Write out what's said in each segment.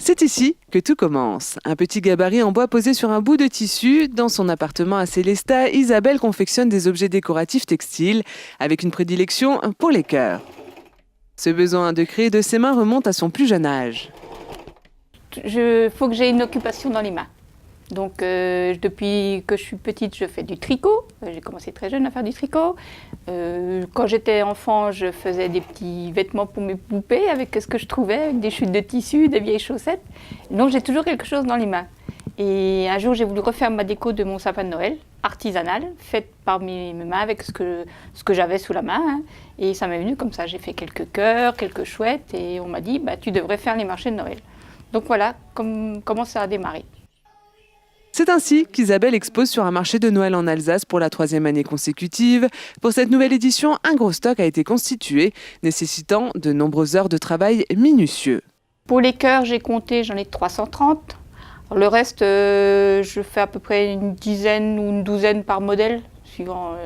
C'est ici que tout commence. Un petit gabarit en bois posé sur un bout de tissu. Dans son appartement à Sélestat, Isabelle confectionne des objets décoratifs textiles avec une prédilection pour les cœurs. Ce besoin de créer de ses mains remonte à son plus jeune âge. Il faut que j'ai une occupation dans les mains. Donc depuis que je suis petite, je fais du tricot. J'ai commencé très jeune à faire du tricot. Quand j'étais enfant, je faisais des petits vêtements pour mes poupées avec ce que je trouvais, avec des chutes de tissu, des vieilles chaussettes. Donc j'ai toujours quelque chose dans les mains. Et un jour, j'ai voulu refaire ma déco de mon sapin de Noël, artisanale, faite par mes mains avec ce que j'avais sous la main. Hein. Et ça m'est venu comme ça. J'ai fait quelques cœurs, quelques chouettes et on m'a dit tu devrais faire les marchés de Noël. Donc voilà comment ça a démarré. C'est ainsi qu'Isabelle expose sur un marché de Noël en Alsace pour la 3e année consécutive. Pour cette nouvelle édition, un gros stock a été constitué, nécessitant de nombreuses heures de travail minutieux. Pour les cœurs, j'ai compté, j'en ai 330. Alors, le reste, je fais à peu près une dizaine ou une douzaine par modèle, suivant.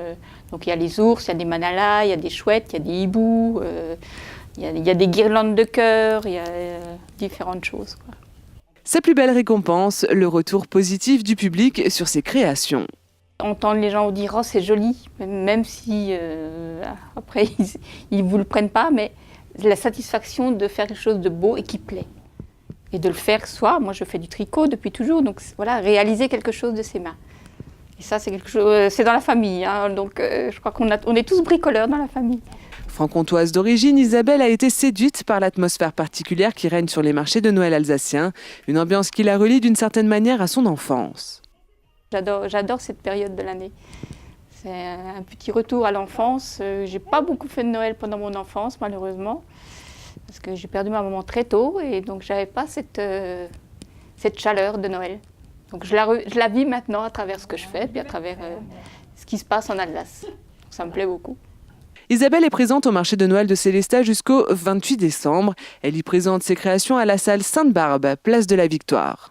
Donc il y a les ours, il y a des manalas, il y a des chouettes, il y a des hiboux, il y a des guirlandes de cœurs, il y a différentes choses, quoi. Sa plus belle récompense, le retour positif du public sur ses créations. Entendre les gens dire « Oh, c'est joli », même si après ils ne vous le prennent pas, mais la satisfaction de faire quelque chose de beau et qui plaît. Et de le faire soi, moi je fais du tricot depuis toujours, donc voilà, réaliser quelque chose de ses mains. Et ça c'est quelque chose, c'est dans la famille, hein, donc je crois qu'on est tous bricoleurs dans la famille. Franc-comtoise d'origine, Isabelle a été séduite par l'atmosphère particulière qui règne sur les marchés de Noël alsaciens, une ambiance qui la relie d'une certaine manière à son enfance. J'adore cette période de l'année. C'est un petit retour à l'enfance. J'ai pas beaucoup fait de Noël pendant mon enfance, malheureusement, parce que j'ai perdu ma maman très tôt et donc j'avais pas cette chaleur de Noël. Donc je la vis maintenant à travers ce que je fais, puis à travers ce qui se passe en Alsace. Donc ça me plaît beaucoup. Isabelle est présente au marché de Noël de Sélestat jusqu'au 28 décembre. Elle y présente ses créations à la salle Sainte-Barbe, place de la Victoire.